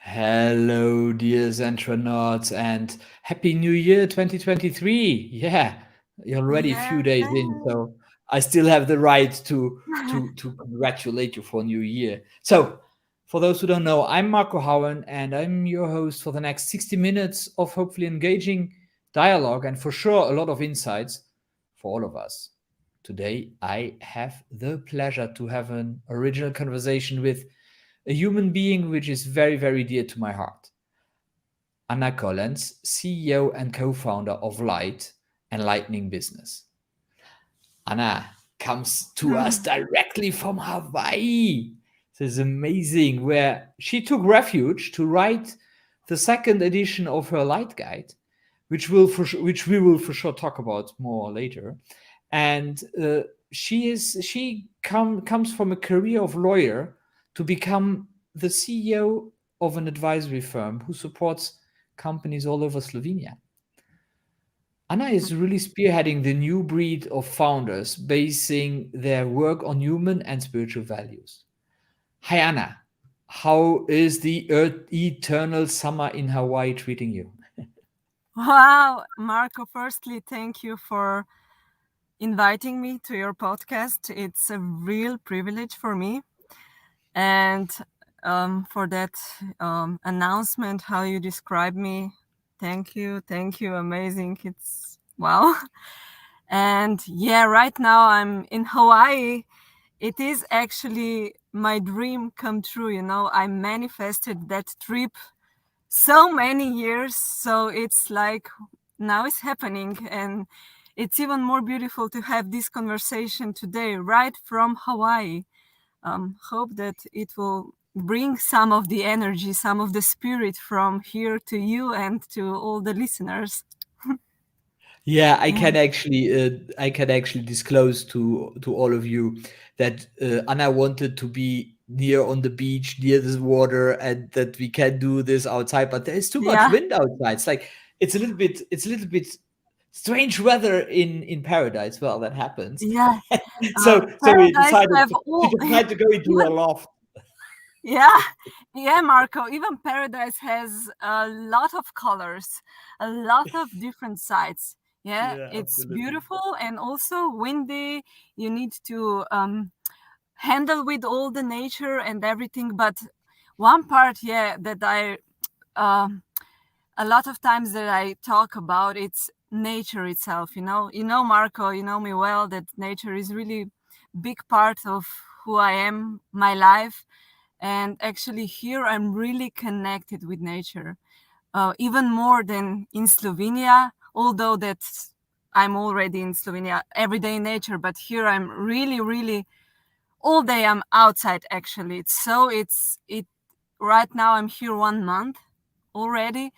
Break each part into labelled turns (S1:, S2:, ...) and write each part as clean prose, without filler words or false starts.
S1: Hello, dear Zentranauts, and Happy New Year 2023. Yeah, you're already a few
S2: Yeah.
S1: days in, so I still have the right to congratulate you for New Year. So, for those who don't know, I'm Marco Howen, and I'm your host for the next 60 minutes of hopefully engaging dialogue and for sure a lot of insights for all of us. Today, I have the pleasure to have an original conversation with a human being which is very, very dear to my heart. Ana Kolenc, CEO and co founder of Light, Enlightening Business. Anna comes to us directly from Hawaii. This is amazing, where she took refuge to write the second edition of her Light Guide, which we will for sure talk about more later. And she comes from a career of lawyer to become the CEO of an advisory firm who supports companies all over Slovenia. Anna is really spearheading the new breed of founders basing their work on human and spiritual values. Hi Anna, how is the eternal summer in Hawaii treating you?
S2: Wow, Marco, firstly, thank you for inviting me to your podcast. It's a real privilege for me. And for that announcement, how you describe me, thank you. Thank you. Amazing. It's wow. And yeah, right now I'm in Hawaii. It is actually my dream come true. I manifested that trip so many years, so it's like now it's happening, and it's even more beautiful to have this conversation today right from Hawaii. Hope that it will bring some of the energy, some of the spirit from here to you and to all the listeners.
S1: Yeah, I
S2: Yeah.
S1: can actually disclose to all of you that Anna wanted to be near on the beach, near this water, and that we can do this outside. But there is too much
S2: Yeah.
S1: wind outside. It's a little bit strange weather in paradise. Well, that happens.
S2: Yeah.
S1: So we
S2: Paradise
S1: decided
S2: have
S1: we
S2: all
S1: decided to go into a
S2: even
S1: loft.
S2: yeah, yeah, Marco. Even paradise has a lot of colors, a lot of different sides. Yeah,
S1: Yeah,
S2: it's
S1: absolutely.
S2: beautiful and also windy. You need to handle with all the nature and everything. But one part, yeah, that I um a lot of times that I talk about, it's nature itself. Marco, you know me well. That nature is really big part of who I am, my life, and actually here I'm really connected with nature, even more than in Slovenia, although that I'm already in Slovenia every day in nature, but here I'm really, really all day I'm outside actually. It right now I'm here 1 month already,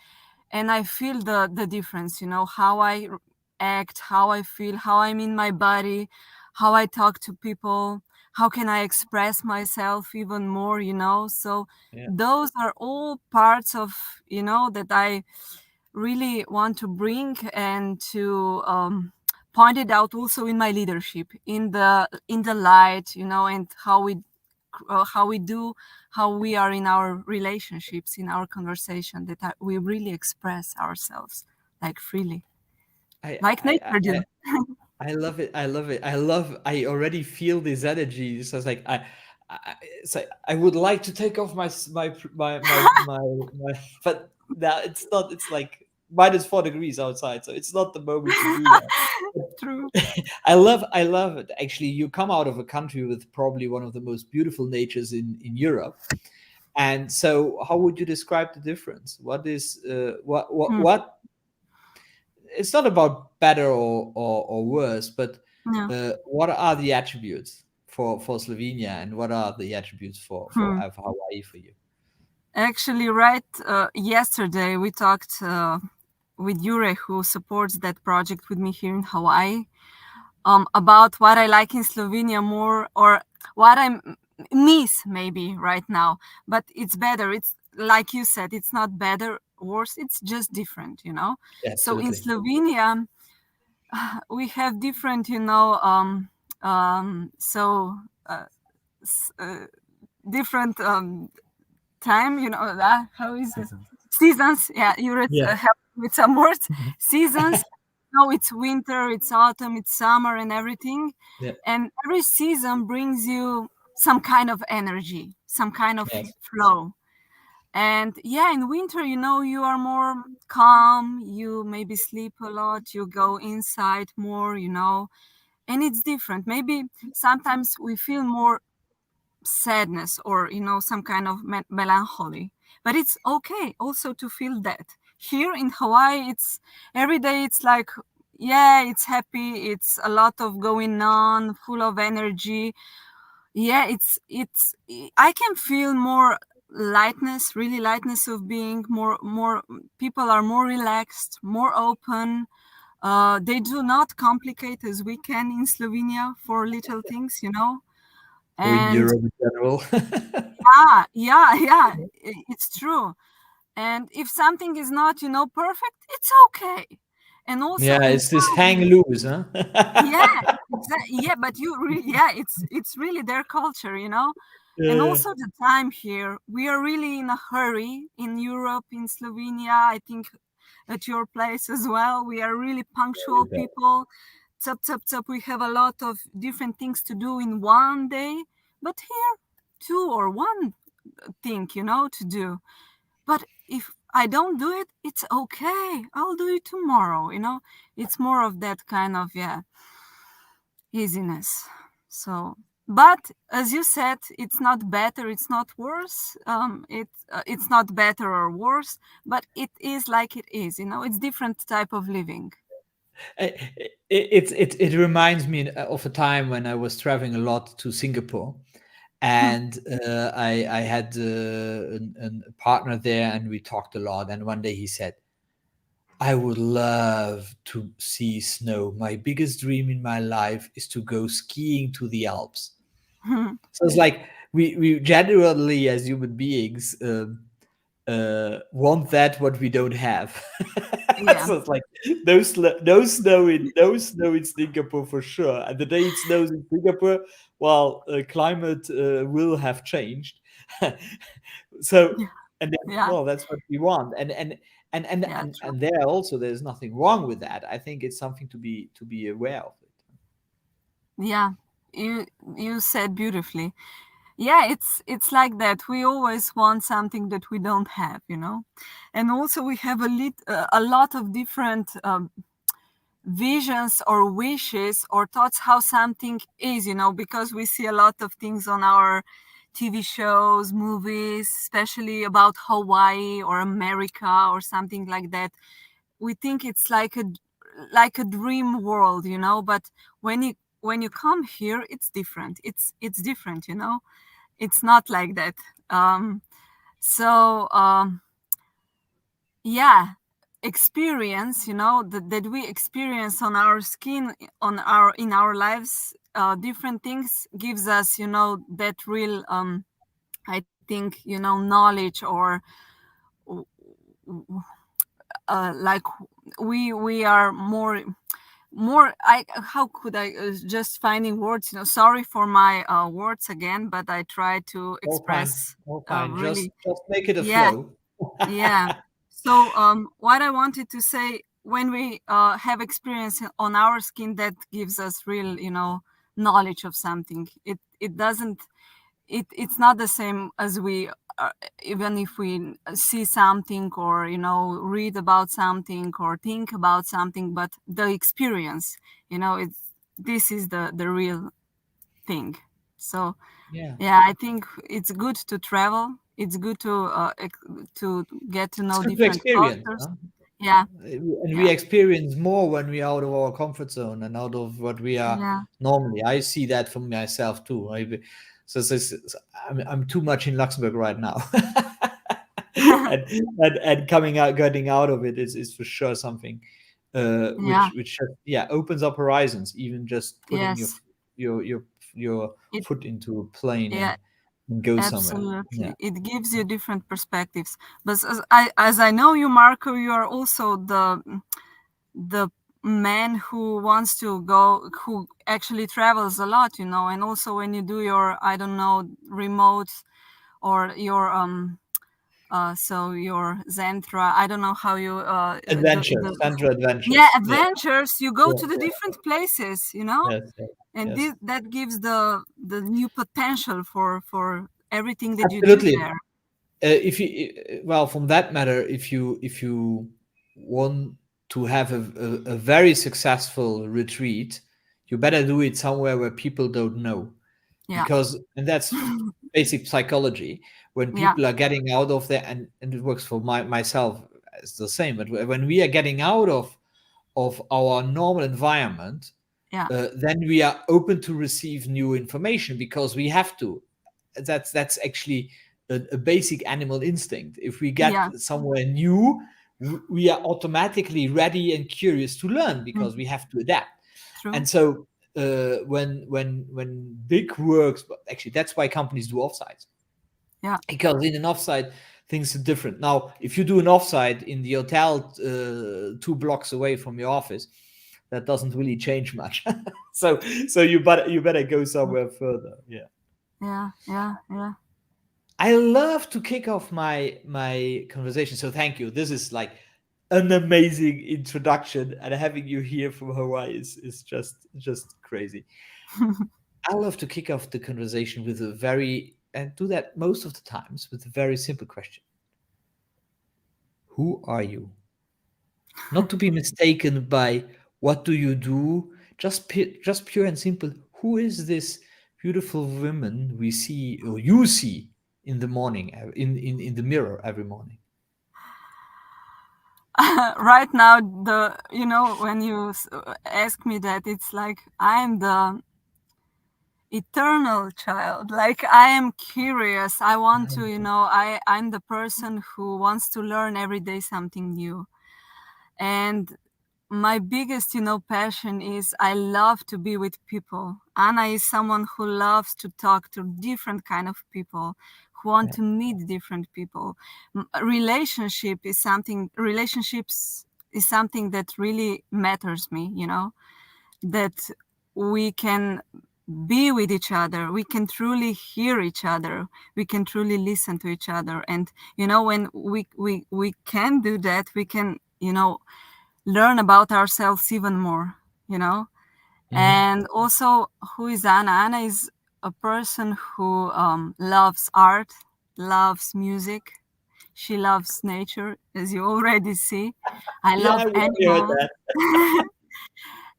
S2: and I feel the difference, how I act, how I feel, how I'm in my body, how I talk to people, how can I express myself even more, so
S1: Yeah.
S2: those are all parts of, that I really want to bring and to point it out also in my leadership, in the light, and how we do, how we are in our relationships, in our conversation, that we really express ourselves like freely,
S1: I
S2: like
S1: I
S2: nature
S1: I
S2: do.
S1: I love it. I love it. I already feel this energy. So it's like it's like I would like to take off my but now it's not. It's like -4 degrees outside, so it's not the moment to do that.
S2: True.
S1: I love it. Actually, you come out of a country with probably one of the most beautiful natures in Europe. And so, how would you describe the difference? What is
S2: Hmm.
S1: what it's not about better or worse, but
S2: Yeah.
S1: what are the attributes for Slovenia, and what are the attributes
S2: Hmm.
S1: for Hawaii for you?
S2: Actually, right, yesterday we talked with Jure, who supports that project with me here in Hawaii, about what I like in Slovenia more, or what I miss maybe right now. But it's better. It's like you said, it's not better, worse. It's just different, So in
S1: Absolutely.
S2: Slovenia, we have different, so uh, s- uh, different. time, how is it? Seasons. Yeah, you read,
S1: Yeah.
S2: help with some words.
S1: Mhm.
S2: Seasons. No, it's winter, it's autumn, it's summer, and everything.
S1: Yeah.
S2: And every season brings you some kind of energy, some kind of
S1: Yes.
S2: flow. And yeah, in winter, you are more calm, you maybe sleep a lot, you go inside more, and it's different. Maybe sometimes we feel more sadness or, some kind of melancholy, but it's okay also to feel that. Here in Hawaii, it's every day, it's like, yeah, it's happy, it's a lot of going on, full of energy. Yeah, it's I can feel more lightness, really lightness of being more people are more relaxed, more open. They do not complicate as we can in Slovenia for little things,
S1: Or in
S2: and
S1: Europe in general.
S2: yeah, it's true. And if something is not, perfect, it's okay. And also
S1: Yeah,
S2: in
S1: it's this hang
S2: town,
S1: loose, huh?
S2: yeah, yeah, but yeah, it's really their culture, and
S1: Yeah.
S2: also the time here. We are really in a hurry in Europe, in Slovenia. I think at your place as well. We are really punctual people. Tap tap tap. We have a lot of different things to do in one day, but here, two or one thing, to do. But if I don't do it, it's okay. I'll do it tomorrow. It's more of that kind of, yeah, easiness. So, but as you said, it's not better, it's not worse. It's not better or worse, but it is like it is. It's different type of living.
S1: It reminds me of a time when I was traveling a lot to Singapore, and I had a partner there, and we talked a lot. And one day he said, "I would love to see snow. My biggest dream in my life is to go skiing to the Alps." So it's like we generally as human beings want that what we don't have.
S2: Yeah,
S1: So it's like no snow in Singapore for sure. And the day it snows in Singapore, well, climate will have changed. So
S2: yeah,
S1: and then,
S2: yeah,
S1: well, that's what we want.
S2: yeah, true.
S1: And there also there's nothing wrong with that. I think it's something to be aware of it.
S2: Yeah, you you said beautifully. Yeah, it's like that. We always want something that we don't have, and also we have a lot of different visions or wishes or thoughts how something is, because we see a lot of things on our TV shows, movies, especially about Hawaii or America or something like that. We think it's like a dream world, but when you come here, it's different. It's different, it's not like that. So yeah, experience, that we experience on our skin, in our lives, different things gives us, that real, I think, knowledge, or like we are more, I how could I, just finding words, sorry for my words again, but I try to
S1: All fine,
S2: express
S1: all fine.
S2: really.
S1: Just make it a
S2: Yeah,
S1: flow.
S2: yeah. So, what I wanted to say, when we have experience on our skin, that gives us real, knowledge of something. It doesn't. It's not the same as we, even if we see something, or read about something or think about something, but the experience, it's this is the real thing. So
S1: Yeah.
S2: yeah, I think it's good to travel. It's good to get to
S1: It's
S2: know
S1: good to
S2: different
S1: experience,
S2: cultures.
S1: huh?
S2: Yeah,
S1: And we
S2: yeah,
S1: experience more when we're out of our comfort zone and out of what we are
S2: yeah,
S1: normally. I see that for myself too. I'm too much in Luxembourg right now. And coming out, getting out of it is for sure something
S2: yeah.
S1: which yeah opens up horizons. Even just putting
S2: Yes,
S1: your your your
S2: it.
S1: foot into a plane
S2: Yeah,
S1: and go somewhere. Yeah.
S2: absolutely. It gives you different perspectives. But as I know you, Marco, you are also the man who wants to go, who actually travels a lot, and also when you do your, I don't know, remote, or your So your Zentra, I don't know how you
S1: Adventures, Sandra
S2: yeah,
S1: Adventures. Yeah,
S2: adventures. You go
S1: yeah,
S2: to the
S1: yeah.
S2: different places, you know,
S1: Yes, yes,
S2: and
S1: yes.
S2: that gives the new potential for everything that you do
S1: Absolutely.
S2: there.
S1: If you well, from that matter, if you want to have a very successful retreat, you better do it somewhere where people don't know,
S2: Yeah,
S1: because and that's basic psychology. When
S2: yeah,
S1: people are getting out of there, and it works for myself, it's the same. But when we are getting out of our normal environment,
S2: yeah,
S1: then we are open to receive new information because we have to. That's actually a basic animal instinct. If we get
S2: yeah.
S1: somewhere new, we are automatically ready and curious to learn because
S2: Mhm.
S1: we have to adapt.
S2: True.
S1: And so when big works, but actually that's why companies do offsites,
S2: Yeah,
S1: because in an offsite things are different. Now if you do an offsite in the hotel 2 blocks away from your office, that doesn't really change much. So you better go somewhere further. Yeah.
S2: yeah, yeah, yeah.
S1: I love to kick off my conversation. So thank you. This is like an amazing introduction, and having you here from Hawaii is just crazy. I love to kick off the conversation with a very, and do that most of the times, with a very simple question. Who are you? Not to be mistaken by what do you do, just pure and simple. Who is this beautiful woman we see, or you see, in the morning, in the mirror every morning?
S2: Right now, the you know when you ask me that, it's like I am the eternal child. Like I am curious. I want to, I'm the person who wants to learn every day something new. And my biggest, passion is I love to be with people. Anna is someone who loves to talk to different kind of people, who want
S1: Yeah.
S2: to meet different people. Relationships is something that really matters me, that we can be with each other, we can truly hear each other, we can truly listen to each other. And when we can do that, we can learn about ourselves even more, you know.
S1: Mhm.
S2: And also, who is Anna? Anna is a person who loves art, loves music. She loves nature, as you already see. I
S1: Yeah,
S2: love
S1: we already heard
S2: animals.
S1: that.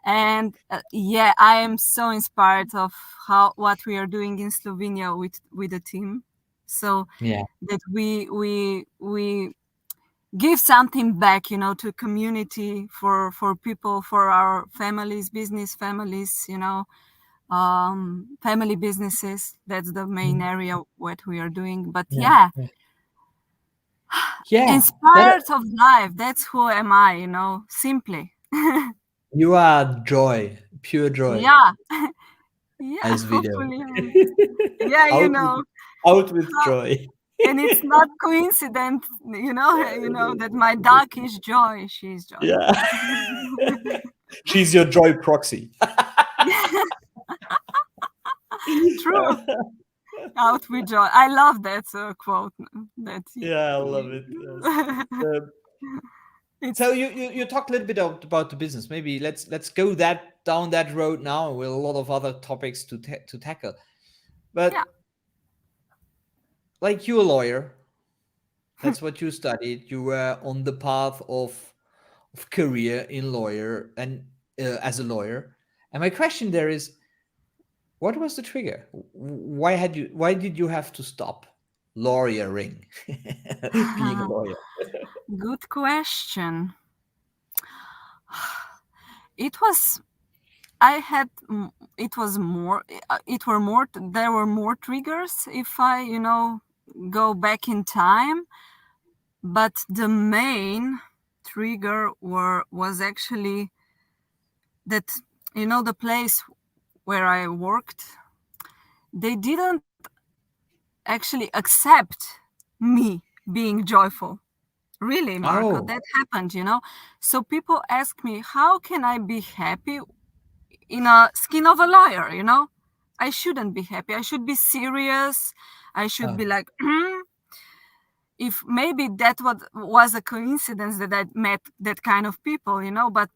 S2: And yeah, I am so inspired of how what we are doing in Slovenia with the team, so
S1: Yeah.
S2: that we give something back, to community, for people, for our families, business families, family businesses. That's the main
S1: Mhm.
S2: area what we are doing. But
S1: Yeah.
S2: yeah,
S1: Yeah. Yeah. That
S2: inspired of life. That's who am I, simply.
S1: you are joy, pure joy,
S2: Yeah, yeah.
S1: as we know.
S2: Hopefully, yeah,
S1: out with out with
S2: how,
S1: joy.
S2: and it's not coincident, that my dog is Joy. She's Joy.
S1: Yeah. She's your joy proxy.
S2: True. Out with joy. I love that quote. That
S1: Yeah, I love it. Yes. Um, so
S2: it's
S1: you talked a little bit about the business. Maybe let's go that down that road now, with a lot of other topics to tackle.
S2: yeah.
S1: But like, you're a lawyer. That's what you studied. You were on the path of career in lawyer, and as a lawyer. And my question there is, what was the trigger? Why did you have to stop lawyering, being a lawyer?
S2: Good question. It was. I had. It was more. It were more. There were more triggers if I, go back in time. But the main trigger was actually that, the place where I worked, they didn't actually accept me being joyful. Really, Marco,
S1: Oh,
S2: that happened, So people ask me, how can I be happy in a skin of a lawyer, I shouldn't be happy. I should be serious. I should
S1: oh,
S2: be like, if maybe that was a coincidence that I met that kind of people, but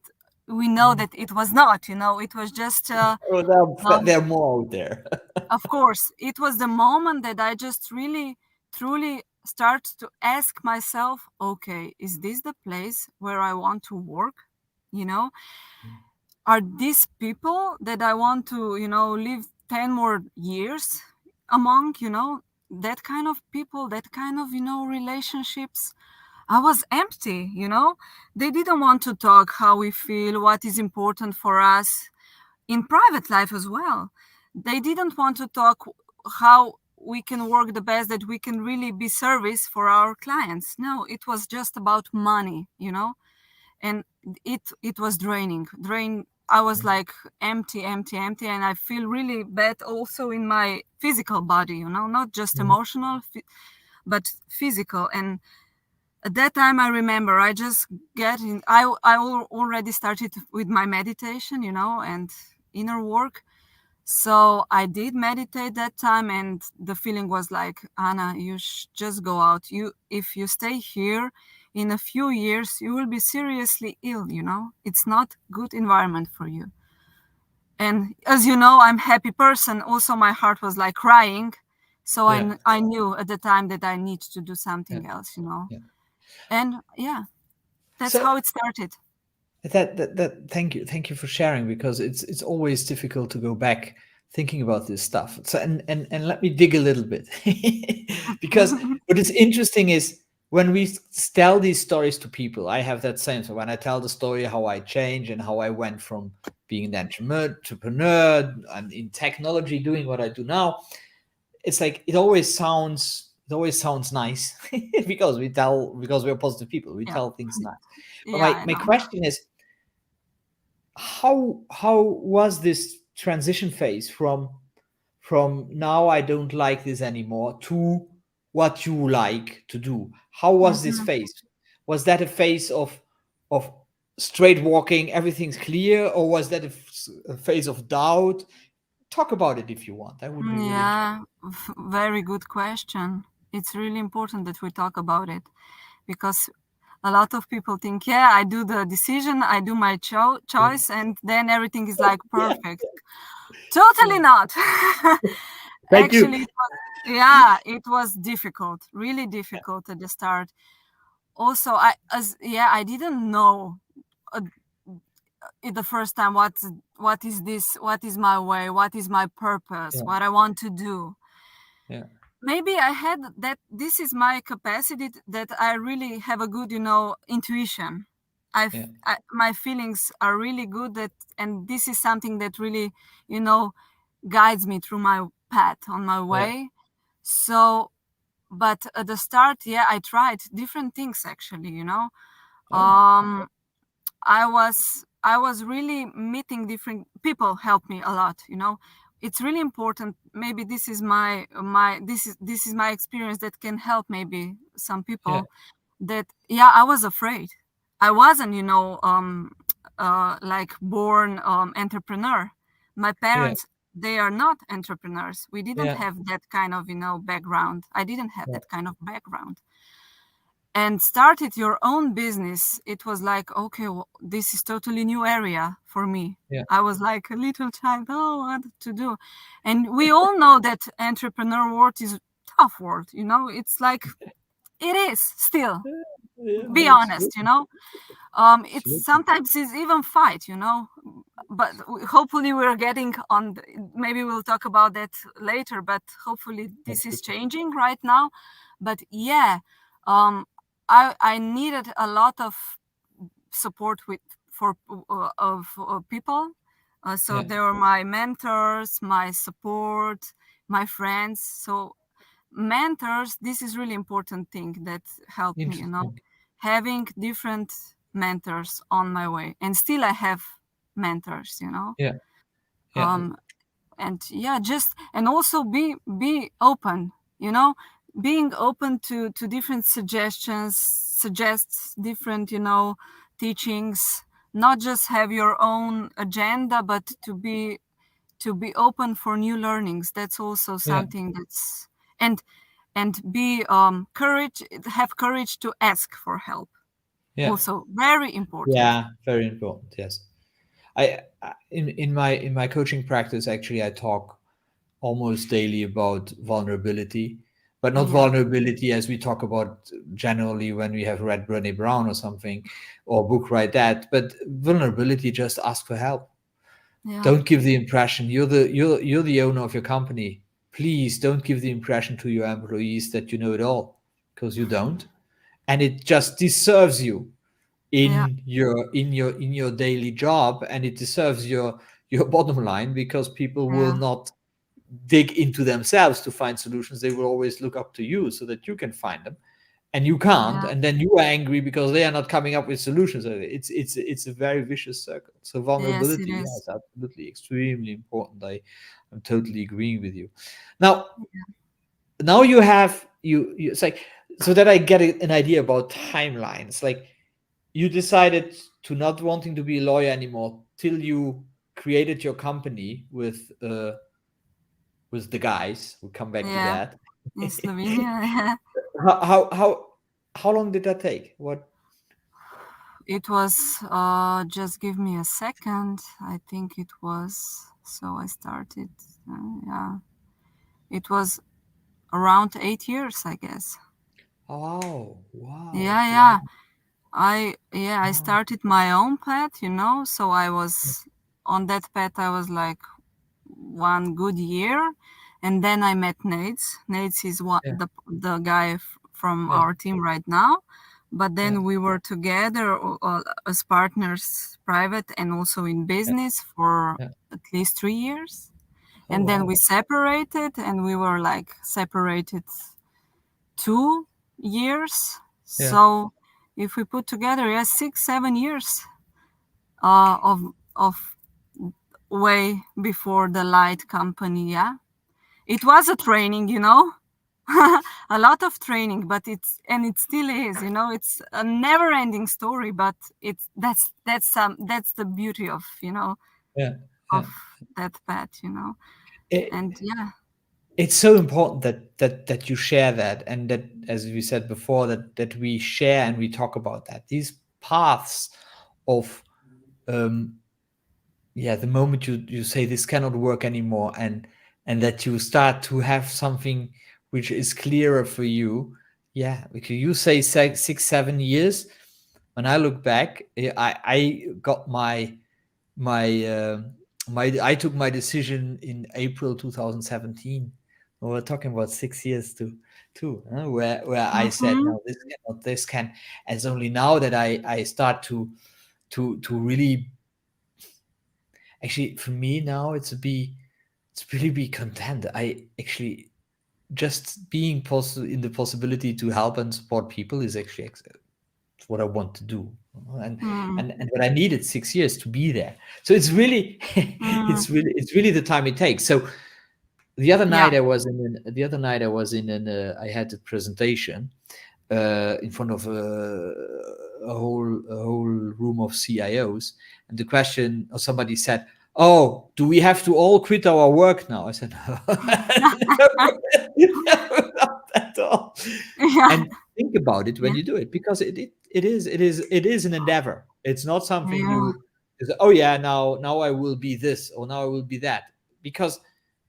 S2: we know that it was not, it was just
S1: Oh, there are more out there.
S2: of course, it was the moment that I just really, truly start to ask myself, okay, is this the place where I want to work? You know, are these people that I want to, live 10 more years among, that kind of people, that kind of, relationships? I was empty, They didn't want to talk how we feel, what is important for us in private life as well. They didn't want to talk how we can work the best, that we can really be service for our clients. No, it was just about money, and it was drain. I was like empty, empty, empty, and I feel really bad also in my physical body, not just emotional, but physical. And at that time, I remember I just already started with my meditation, and inner work. So I did meditate that time, and the feeling was like, Anna, you just go out. If you stay here, in a few years, you will be seriously ill. It's not good environment for you. And as you know, I'm a happy person. Also, my heart was like crying. So
S1: Yeah,
S2: I knew at the time that I need to do
S1: yeah,
S2: something else.
S1: yeah.
S2: And yeah, that's
S1: So
S2: how it started.
S1: thank you for sharing, because it's always difficult to go back thinking about this stuff. So and let me dig a little bit. Because what is interesting is when we tell these stories to people, I have that same. So when I tell the story how I changed and how I went from being an entrepreneur and in technology doing what I do now, it's like it always sounds nice because we're positive people, we
S2: Yeah.
S1: tell things nice. But
S2: Yeah,
S1: my
S2: I know.
S1: question is, how was this transition phase from now I don't like this anymore to what you like to do? How was this
S2: Mhm.
S1: phase? Was that a phase of straight walking, everything's clear, or was that a phase of doubt? Talk about it if you want. That would be really interesting.
S2: Yeah, very good question. It's really important that we talk about it because a lot of people think, yeah, I do the decision, I do my
S1: Yeah,
S2: choice, and then everything is like
S1: yeah,
S2: perfect. Totally
S1: yeah.
S2: not.
S1: Thank you.
S2: Actually, it was difficult, really difficult at the start. Also, I didn't know uh, the first time what is this, what is my way, what is my purpose,
S1: Yeah,
S2: what I want to do.
S1: yeah,
S2: Maybe I had that, this is my capacity, that I really have a good, intuition.
S1: yeah,
S2: My feelings are really good, that, and this is something that really, you know guides me through my path on my
S1: yeah.
S2: way. So, but at the start, yeah, I tried different things actually,
S1: Oh,
S2: um I was really meeting different people, helped me a lot. It's really important. Maybe this is my experience that can help maybe some
S1: yeah,
S2: people. That, yeah, I was afraid. I wasn't, like born entrepreneur. My
S1: yeah,
S2: parents, they are not entrepreneurs. We didn't
S1: yeah,
S2: have that kind of, background. I didn't have
S1: yeah,
S2: that kind of background. And started your own business, it was like, okay, well, this is totally new area for me.
S1: yeah,
S2: I was like a little child, oh, what to do. And we all know that entrepreneur world is tough world, it's like, it is still,
S1: yeah.
S2: be honest,
S1: Absolutely,
S2: it's
S1: absolutely,
S2: sometimes is even fight, but hopefully we're getting on maybe we'll talk about that later, but hopefully this is
S1: absolutely.
S2: changing right now. But yeah, um I needed a lot of support with for of people. So
S1: Yeah,
S2: they were my mentors, my support, my friends. So mentors, this is really important thing that helped me,
S1: interesting.
S2: having different mentors on my way, and still I have mentors,
S1: Yeah, yeah,
S2: um and yeah, just, and also be open, you know being open to different suggestions, suggests different, teachings, not just have your own agenda, but to be open for new learnings. That's also
S1: yeah,
S2: something that's, and and be have courage to ask for help.
S1: Yeah.
S2: Also, very important.
S1: Yeah. Very important. Yes. In my coaching practice, actually, I talk almost daily about vulnerability, but not
S2: Yeah,
S1: vulnerability as we talk about generally when we have read Brené Brown or something, or book like that. But vulnerability, just ask for help.
S2: yeah,
S1: Don't give the impression you're the owner of your company. Please don't give the impression to your employees that you know it all, because you don't, and it just deserves you
S2: yeah,
S1: in your daily job, and it deserves your bottom line, because people will
S2: yeah,
S1: not dig into themselves to find solutions. They will always look up to you so that you can find them, and you can't,
S2: yeah.
S1: and then you are angry because they are not coming up with solutions. It's a very vicious circle. So
S2: Yes, it
S1: vulnerability,
S2: is.
S1: yes, absolutely, extremely important. I'm totally agreeing with you. Now, you have you it's like, so that I get an idea about timelines. Like, you decided to not wanting to be a lawyer anymore till you created your company with the guys. We'll come back to
S2: Yeah,
S1: that.
S2: in Slovenia.
S1: how how how how long did that take? What?
S2: It was, just give me a second. I think it was, so I started, yeah, it was around 8 years, I guess.
S1: Oh, wow,
S2: Yeah,
S1: wow,
S2: yeah. I
S1: wow.
S2: started my own path, so I was on that path. I was like one good year, and then I met Nates. Nates is
S1: Yeah,
S2: the guy from
S1: yeah,
S2: our team right now. But
S1: yeah,
S2: then we were together as partners, private and also in
S1: yeah,
S2: business for
S1: yeah.
S2: at least 3 years.
S1: Oh,
S2: And then we
S1: wow.
S2: separated, and we were like separated 2 years.
S1: Yeah,
S2: So if we put together, yeah, 6, 7 years of way before the light company. Yeah, it was a training, a lot of training, but it still is, it's a never ending story, but it's that's the beauty of,
S1: yeah,
S2: of
S1: yeah.
S2: that path,
S1: It,
S2: and yeah,
S1: it's so important that you share that, and that, as we said before, that we share and we talk about that, these paths of, um yeah, the moment you say this cannot work anymore, and that you start to have something which is clearer for you. Yeah, because you say 6 7 years. When I look back, I got my I took my decision in April 2017. We're talking about 6 years where I said,
S2: mm-hmm,
S1: no, this cannot, this can. And it's only now that I start to really, actually, for me now, it's really be content. I actually, just being in the possibility to help and support people is actually what I want to do. And
S2: mm,
S1: and what I needed 6 years to be there. So it's really
S2: mm,
S1: it's really the time it takes. So the other
S2: yeah,
S1: night I was I had a presentation in front of a whole room of CIOs, and the question, or somebody said, "Oh, do we have to all quit our work now?" I said, "No, no, not at all."
S2: yeah,
S1: And think about it when
S2: yeah,
S1: you do it, because it is an endeavor. It's not something
S2: yeah,
S1: you is, oh yeah, now I will be this, or now I will be that, because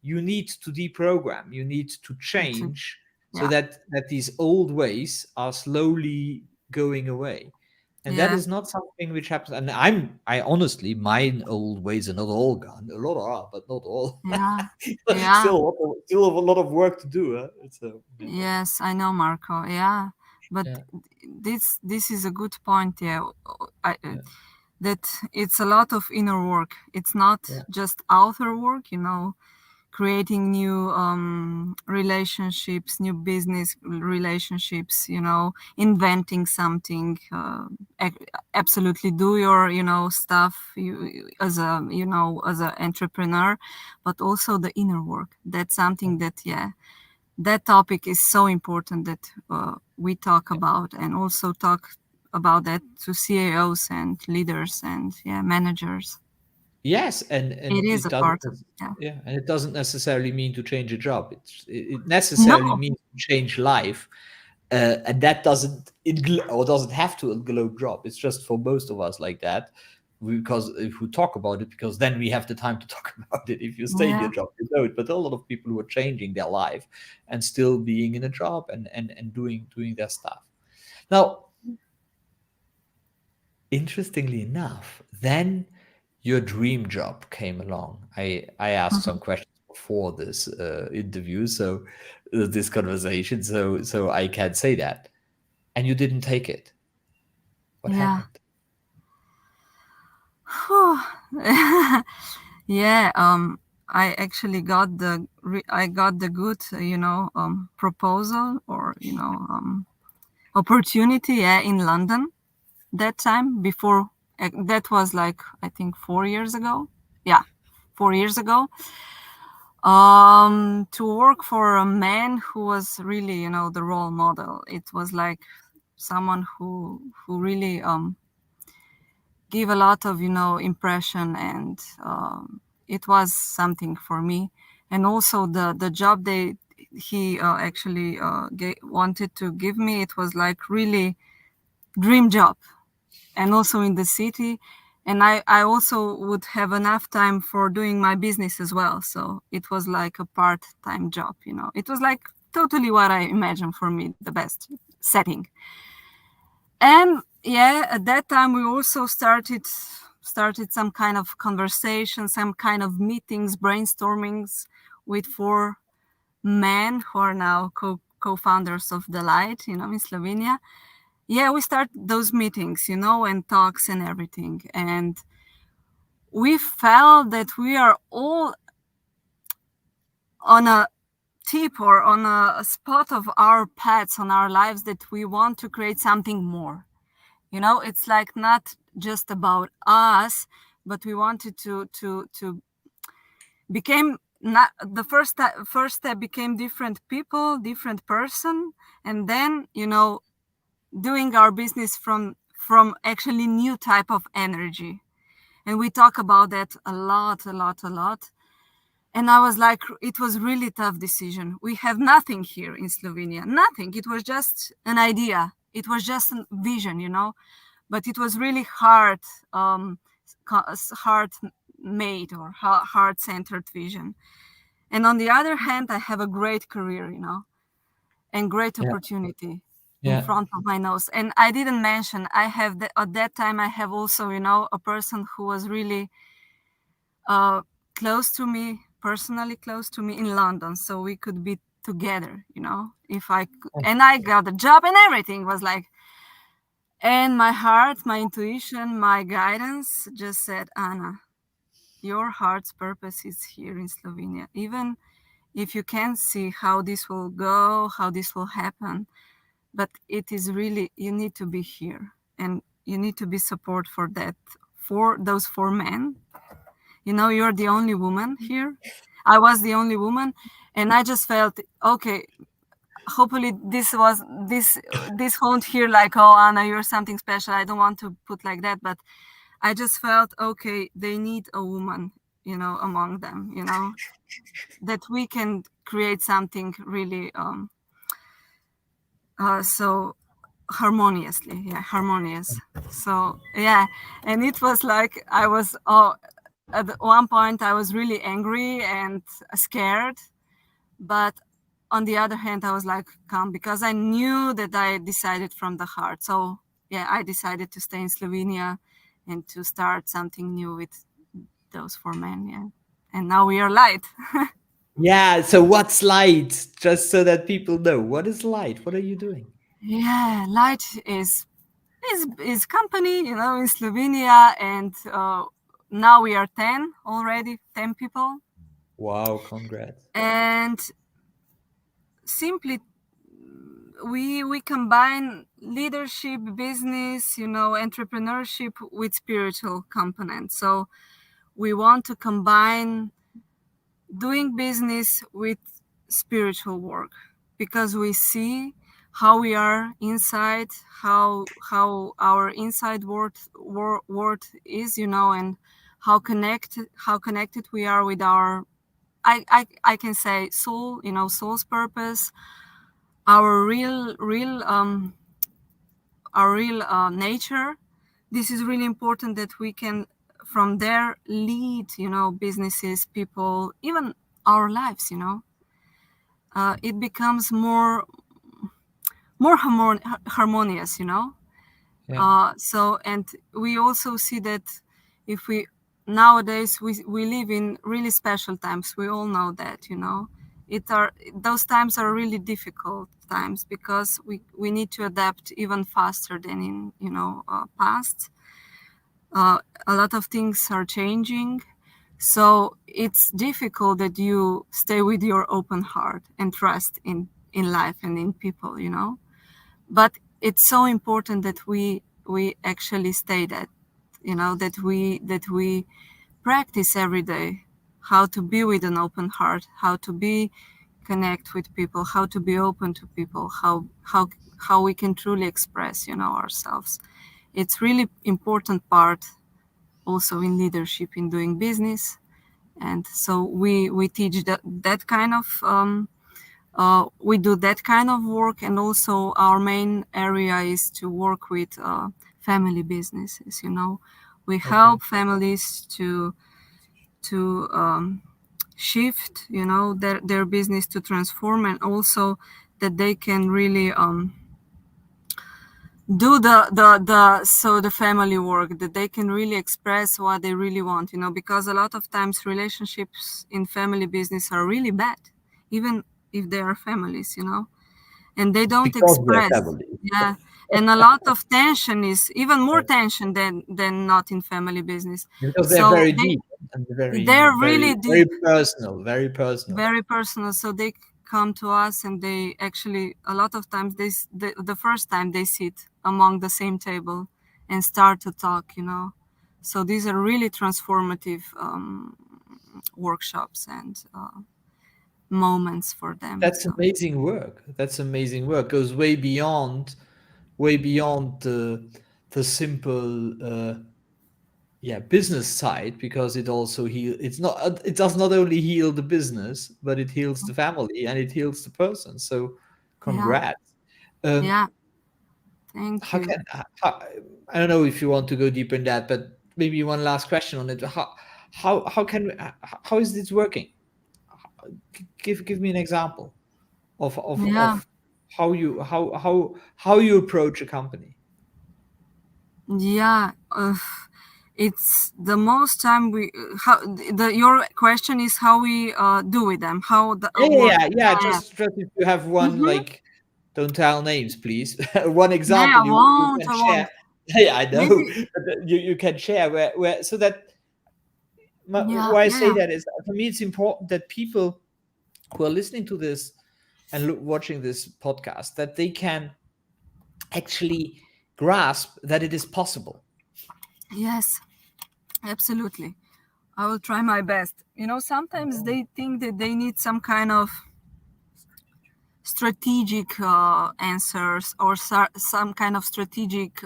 S1: you need to deprogram, you need to
S2: to,
S1: change, so
S2: yeah,
S1: that these old ways are slowly going away. And that
S2: yeah,
S1: is not something which happens. And I honestly, mine old ways are not all gone. A lot are, but not all.
S2: yeah, yeah.
S1: Still a lot of work to do. Huh? It's a yeah,
S2: Yes, I know, Marco. Yeah, but
S1: yeah,
S2: this is a good point. Yeah,
S1: yeah,
S2: that it's a lot of inner work. It's not
S1: yeah,
S2: just outer work. Creating new relationships, new business relationships. Inventing something. Absolutely, do your stuff as a as an entrepreneur, but also the inner work. That's something that, yeah, that topic is so important that we talk about, and also talk about that to CEOs and leaders and, yeah, managers.
S1: Yes,
S2: It
S1: and
S2: is
S1: it
S2: a
S1: doesn't.
S2: part of, yeah.
S1: Yeah, and it doesn't necessarily mean to change a job. It necessarily
S2: No.
S1: means to change life, and that doesn't have to englobe job. It's just for most of us like that, because if we talk about it, because then we have the time to talk about it. If you stay in
S2: Yeah.
S1: your job, you know it. But a lot of people who are changing their life and still being in a job and doing their stuff. Now, interestingly enough, then your dream job came along. I asked some
S2: Mhm.
S1: questions before this interview, so this conversation, so I can say that. And you didn't take it. What
S2: Yeah.
S1: happened?
S2: Whew. Yeah, I actually got I got the good, proposal, or opportunity, yeah, in London that time. Before, that was like, I think, 4 years ago. Yeah, 4 years ago. To work for a man who was really, the role model. It was like someone who really give a lot of, impression, and it was something for me. And also the job he actually wanted to give me, it was like really dream job, and also in the city. And I also would have enough time for doing my business as well, so it was like a part-time job. It was like totally what I imagined for me, the best setting. And yeah, at that time we also started some kind of conversation, some kind of meetings, brainstormings with four men who are now co-founders of the Light, in Slovenia. Yeah, we start those meetings, and talks and everything. And we felt that we are all on a tip, or on a spot of our paths, on our lives, that we want to create something more. It's like not just about us, but we wanted to became not the first step became different people, different person, and then doing our business from actually new type of energy. And we talk about that a lot, a lot, a lot. And I was like, it was really tough decision. We have nothing here in Slovenia, nothing. It was just an idea, it was just a vision, but it was really hard, um, hard made, or hard centered vision. And on the other hand, I have a great career, and great
S1: Yeah,
S2: opportunity in
S1: yeah.
S2: front of my nose. And I didn't mention, I have at that time, I have also, a person who was really uh, close to me, personally close to me, in London, so we could be together, if and I got a job, and everything was like. And my heart, my intuition, my guidance just said, Anna, your heart's purpose is here in Slovenia. Even if you can't see how this will go, how this will happen, but it is really, you need to be here, and you need to be support for that, for those four men. You're the only woman here. I was the only woman, and I just felt, okay, hopefully this won't hear like, oh, Anna, you're something special. I don't want to put like that, but I just felt, okay, they need a woman, among them, that we can create something really so harmoniously, yeah, harmonious. So yeah, and it was like, I was, at one point I was really angry and scared, but on the other hand, I was like calm, because I knew that I decided from the heart. So yeah, I decided to stay in Slovenia and to start something new with those four men. Yeah, and now we are Light.
S1: Yeah. So what's light? Just so that people know, what is light? What are you doing?
S2: Yeah, Light is company, in Slovenia, and now we are 10 already, 10 people,
S1: Wow, congrats.
S2: and simply we combine leadership, business, entrepreneurship with spiritual component. So we want to combine doing business with spiritual work, because we see how we are inside, how our inside world is, and how connected we are with our, I can say, soul, soul's purpose, our real nature. This is really important that we can from there lead, businesses, people, even our lives. It becomes more harmonious.
S1: Yeah.
S2: So, and we also see that if we nowadays we live in really special times. We all know that, those times are really difficult times because we need to adapt even faster than in past. A lot of things are changing, so it's difficult that you stay with your open heart and trust in life and in people. But it's so important that we actually stay that, that we practice every day how to be with an open heart, how to be connect with people, how to be open to people, how we can truly express, ourselves. It's really important part also in leadership, in doing business. And so we teach that kind of we do that kind of work. And also our main area is to work with family businesses. We
S1: Okay.
S2: help families to shift, their business, to transform, and also that they can really do the family work, that they can really express what they really want, because a lot of times relationships in family business are really bad, even if they are families, and they don't
S1: Because they're
S2: express.
S1: family.
S2: Yeah. And a lot of tension, is even more tension than not in family business.
S1: Because they're
S2: So
S1: very deep and very,
S2: they're
S1: very,
S2: really
S1: very
S2: deep,
S1: personal, very personal.
S2: very personal. So they come to us, and they actually, a lot of times, the first time they sit among the same table and start to talk. So these are really transformative workshops and moments for them.
S1: That's
S2: So
S1: amazing work. That's amazing work. Goes way beyond the simple yeah, business side, because it also it does not only heal the business, but it heals the family and it heals the person. So
S2: yeah,
S1: congrats. Um,
S2: yeah, thank
S1: how
S2: you.
S1: can how, I don't know if you want to go deeper in that, but maybe one last question on it. How can how is this working? Give me an example
S2: Yeah,
S1: of how you approach a company.
S2: yeah. It's the most time we how your question is how we do with them, how the
S1: Yeah,
S2: work.
S1: yeah.
S2: Yeah,
S1: Just if you have one,
S2: yeah.
S1: like, don't tell names, please. One
S2: Yeah,
S1: example you can
S2: I
S1: share.
S2: won't.
S1: Yeah, I know.
S2: Maybe.
S1: But you can share where so that
S2: Yeah,
S1: why I
S2: yeah,
S1: say
S2: yeah.
S1: that is, for me it's important that people who are listening to this and watching this podcast, that they can actually grasp that it is possible.
S2: Yes, absolutely. I will try my best. Sometimes they think that they need some kind of strategic answers, or some kind of strategic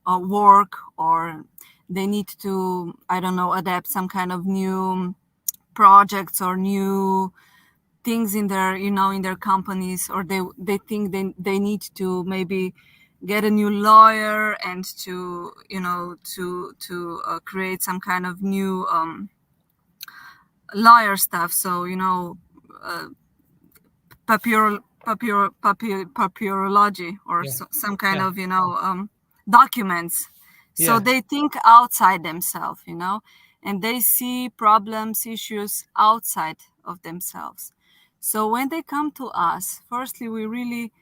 S2: work, or they need to, I don't know, adapt some kind of new projects or new things in their, in their companies, or they think they need to maybe get a new lawyer, and to create some kind of new lawyer stuff. So uh, papyrology, or
S1: Yeah,
S2: some kind
S1: yeah,
S2: of documents. So
S1: yeah.
S2: they think outside themselves, and they see problems, issues outside of themselves. So when they come to us, firstly, we really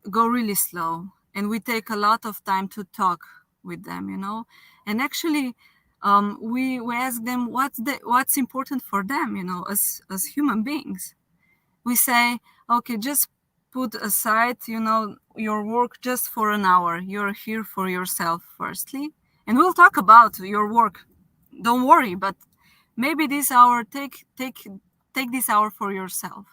S2: go really slow, and we take a lot of time to talk with them, and actually we ask them what's important for them, as human beings. We say, okay, just put aside, your work just for an hour. You're here for yourself, firstly, and we'll talk about your work. Don't worry, but maybe this hour, take this hour for yourself.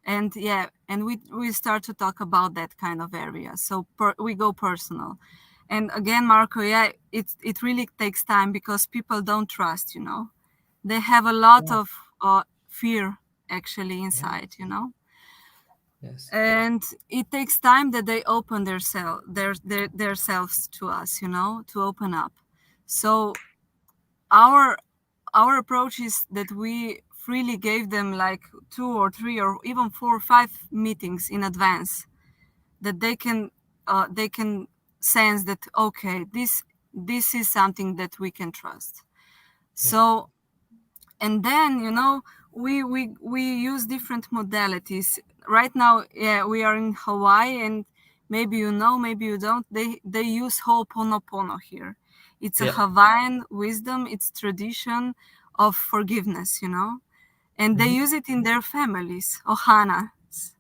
S2: And yeah, and we start to talk about that kind of area. So we go personal. And again, Marco, yeah, it really takes time because people don't trust, they have a lot
S1: Yeah.
S2: of fear actually
S1: Yeah.
S2: inside,
S1: Yes.
S2: and it takes time that they open their selves to us, to open up. So our our approach is that we freely gave them like 2 or 3 or even 4 or 5 meetings in advance, that they can sense that, okay, this is something that we can trust.
S1: Yeah.
S2: So, and then, we use different modalities. Right now, yeah, we are in Hawaii, and maybe maybe you don't, they use Ho'oponopono here. It's a
S1: Yeah.
S2: Hawaiian wisdom, it's tradition of forgiveness, and they
S1: Mhm.
S2: use it in their families, ohana,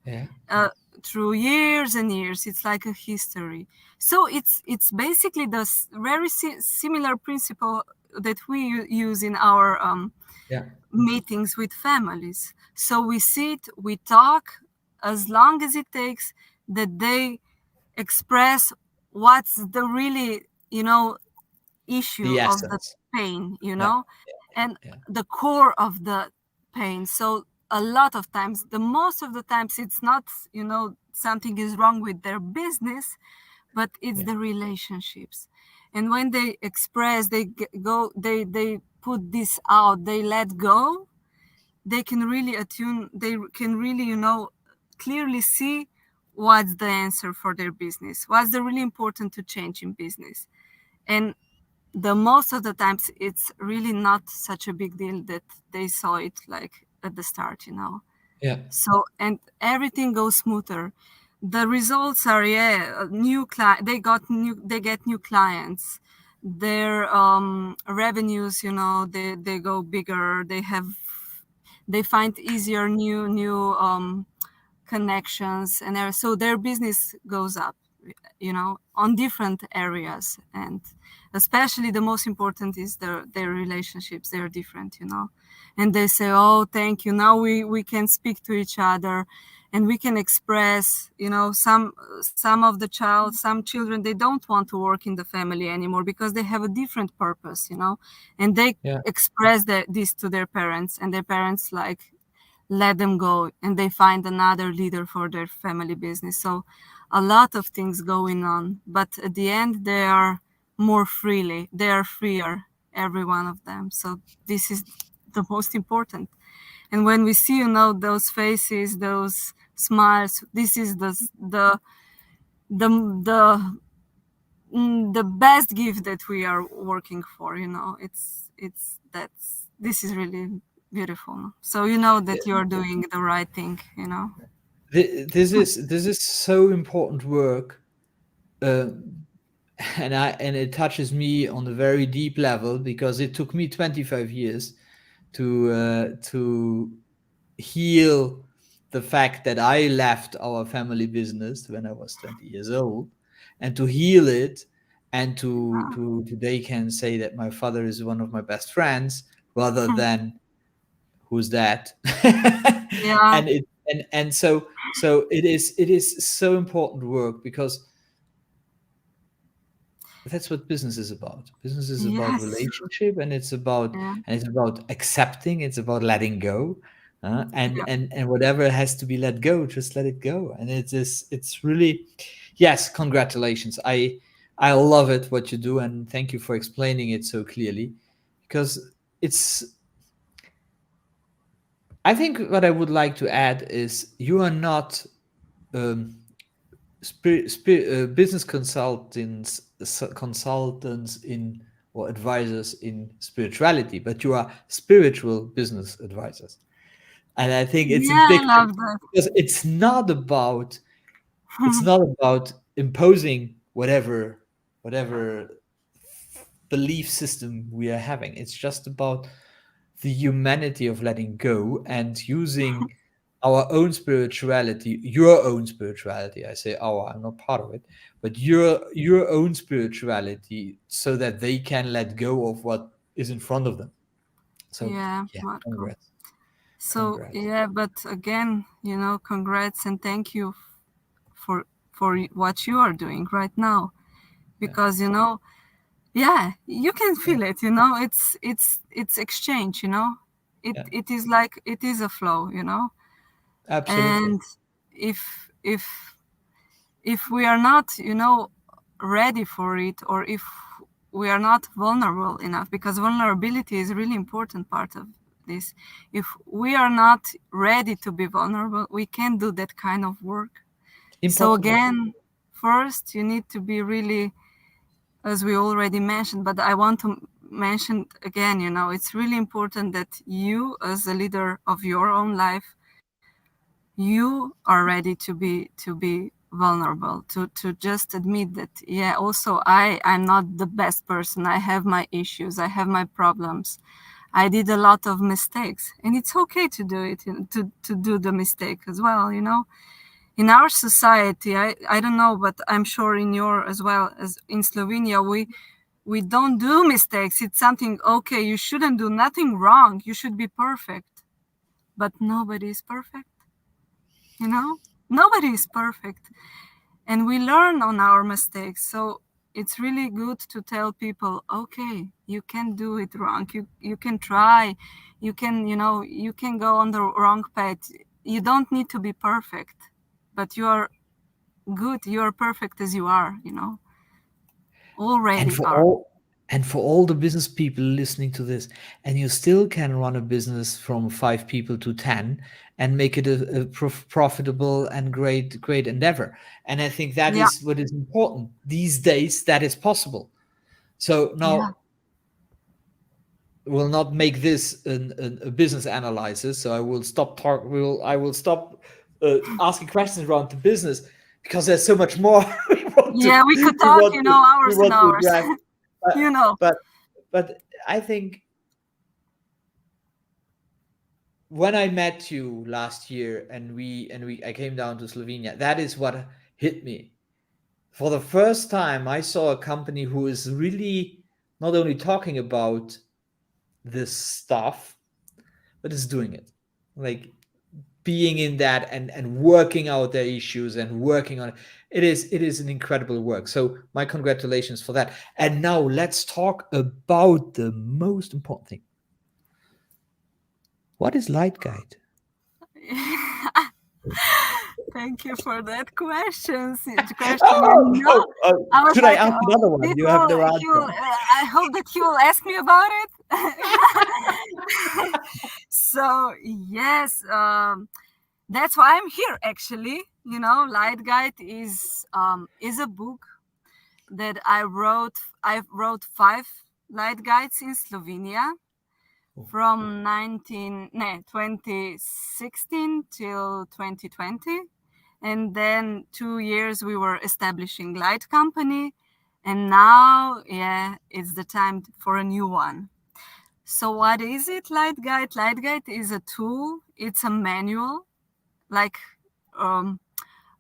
S1: Yeah.
S2: uh, through years and years. It's like a history. So it's basically the very similar principle that we use in our
S1: Yeah.
S2: meetings with families. So we sit, we talk as long as it takes, that they express what's the really, issue
S1: The
S2: of the
S1: essence.
S2: pain,
S1: Yeah.
S2: and
S1: Yeah.
S2: the core of the pain. So a lot of times, the most of the times, it's not, something is wrong with their business, but it's
S1: Yeah.
S2: the relationships. And when they express, they go, they put this out, they let go, they can really attune, they can really, clearly see what's the answer for their business, what's the really important to change in business. And the most of the times, it's really not such a big deal that they saw it like at the start,
S1: Yeah.
S2: so, and everything goes smoother. The results are, yeah, new client, they get new clients, their revenues, they go bigger, they find easier new connections, and so their business goes up, on different areas. And especially the most important is their relationships. They're different, and they say, oh, thank you, now we can speak to each other, and we can express, some children, they don't want to work in the family anymore because they have a different purpose, and they
S1: Yeah.
S2: express this to their parents, and their parents like let them go, and they find another leader for their family business. So a lot of things going on, but at the end, they are freer, every one of them. So this is the most important. And when we see, those faces, those smiles, this is the the the best gift that we are working for. This is really beautiful. So you know that you are doing the right thing.
S1: This is so important work, uh, and it touches me on a very deep level because it took me 25 years to heal the fact that I left our family business when I was 20 years old, and to heal it, and to today can say that my father is one of my best friends rather than who's that.
S2: Yeah.
S1: And so it is so important work because that's what business is about. Business is about
S2: Yes.
S1: relationship,
S2: Yeah.
S1: and it's about accepting, it's about letting go,
S2: Yeah.
S1: and whatever has to be let go, just let it go. And it's really, yes, congratulations. I love it what you do, and thank you for explaining it so clearly, because it's, I think what I would like to add is you are not um, business consultants in, or advisors in spirituality, but you are spiritual business advisors. And I think it's a
S2: Yeah, I
S1: big
S2: love
S1: difference
S2: that.
S1: because it's not about imposing whatever belief system we are having. It's just about the humanity of letting go and using our own spirituality, your own spirituality. I say our, I'm not part of it, but your own spirituality, so that they can let go of what is in front of them. So
S2: Yeah,
S1: yeah,
S2: Marco.
S1: congrats.
S2: So
S1: Congrats.
S2: yeah, but again, congrats and thank you for what you are doing right now.
S1: Yeah.
S2: because yeah, you can
S1: Yeah.
S2: feel it. It's exchange. it
S1: Yeah.
S2: it is like it is a flow.
S1: Absolutely.
S2: And if we are not ready for it, or if we are not vulnerable enough, because vulnerability is a really important part of this. If we are not ready to be vulnerable, we can't do that kind of work. So
S1: Impossible.
S2: again, first you need to be really, as we already mentioned, but I want to mention again, it's really important that you, as a leader of your own life, you are ready to be vulnerable, to just admit that, yeah, also I'm not the best person. I have my issues, I have my problems, I did a lot of mistakes, and it's okay to do it, to do the mistake as well. In our society, I don't know, but I'm sure in your as well, as in Slovenia, we don't do mistakes. It's something, okay, you shouldn't do nothing wrong, you should be perfect. But nobody is perfect. you know Nobody is perfect, and we learn on our mistakes. So it's really good to tell people, okay, you can do it wrong, you can try, you can go on the wrong path. You don't need to be perfect, but you are good, you are perfect as you are,
S1: And
S2: already
S1: for
S2: are.
S1: all and for all the business people listening to this, and you still can run a business from 5 people to 10 and make it a profitable and great endeavor. And I think that
S2: Yeah,
S1: is what is important these days, that is possible. So
S2: yeah,
S1: now we'll not make this a business analysis. So I will stop asking questions around the business, because there's so much more
S2: yeah, we could
S1: we
S2: talk,
S1: want to we
S2: hours and
S1: want to
S2: hours.
S1: address. But
S2: you know
S1: but but I think when I met you last year, and I came down to Slovenia, that is what hit me. For the first time, I saw a company who is really not only talking about this stuff, but is doing it. Like being in that, and working out their issues and working on it. It is an incredible work. So my congratulations for that. And now let's talk about the most important thing. What is Light Guide?
S2: Thank you for that question.
S1: Oh, oh,
S2: I was
S1: should I
S2: like,
S1: ask another one? You have no
S2: I hope that he will ask me about it. So yes, that's why I'm here. Actually, Light Guide is a book that I wrote. I wrote 5 light guides in Slovenia
S1: answer.
S2: from 2016 till 2020. And then 2 years we were establishing light company, and now, yeah, it's the time for a new one. So what is it? Light guide is a tool, it's a manual, like um,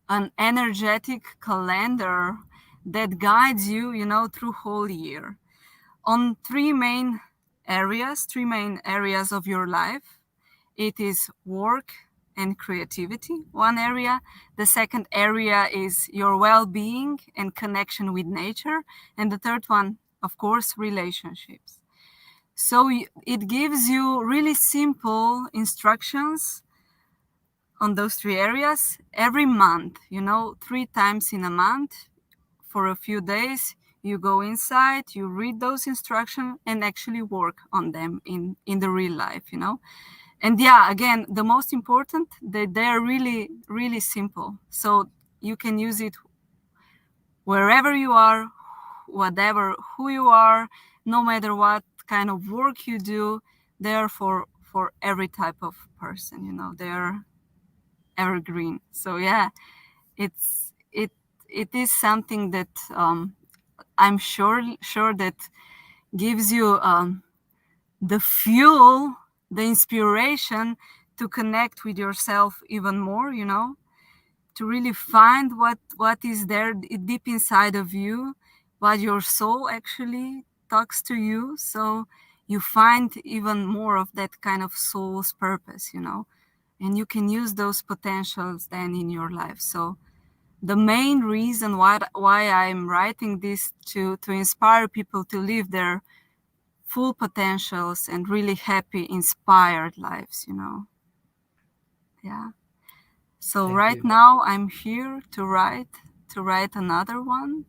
S2: an energetic calendar that guides you, through whole year on three main areas of your life. It is work and creativity, one area. The second area is your well-being and connection with nature. And the third one, of course, relationships. So it gives you really simple instructions on those 3 areas every month, 3 times in a month. For a few days, you go inside, you read those instructions, and actually work on them in the real life. And yeah, again, the most important, they're really, really simple. So you can use it wherever you are, whatever, who you are, no matter what kind of work you do. They're for every type of person. They're evergreen. So yeah, it's it it is something that I'm sure that gives you the fuel, the inspiration to connect with yourself even more, to really find what is there deep inside of you, what your soul actually talks to you. So you find even more of that kind of soul's purpose, and you can use those potentials then in your life. So the main reason why I'm writing this to inspire people to live their full potentials and really happy, inspired lives, you know. Yeah. So
S1: Thank
S2: right
S1: you.
S2: now I'm here to write another one.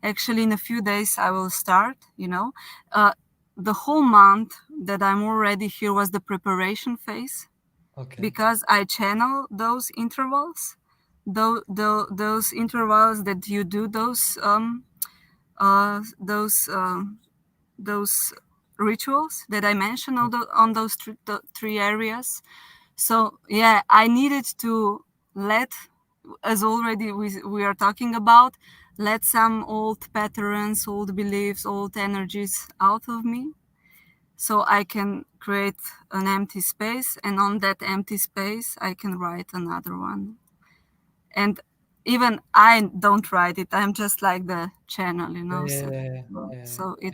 S2: Actually, in a few days I will start, you know. Uh, the whole month that I'm already here was the preparation phase
S1: Okay.
S2: because I channel those intervals, those intervals that you do uh, those um, those rituals that I mentioned on those three areas. So yeah, I needed to let, as already we are talking about, let some old patterns, old beliefs, old energies out of me, so I can create an empty space, and on that empty space I can write another one. And even I don't write it, I'm just like the channel, you know. So
S1: Yeah, yeah,
S2: so
S1: yeah.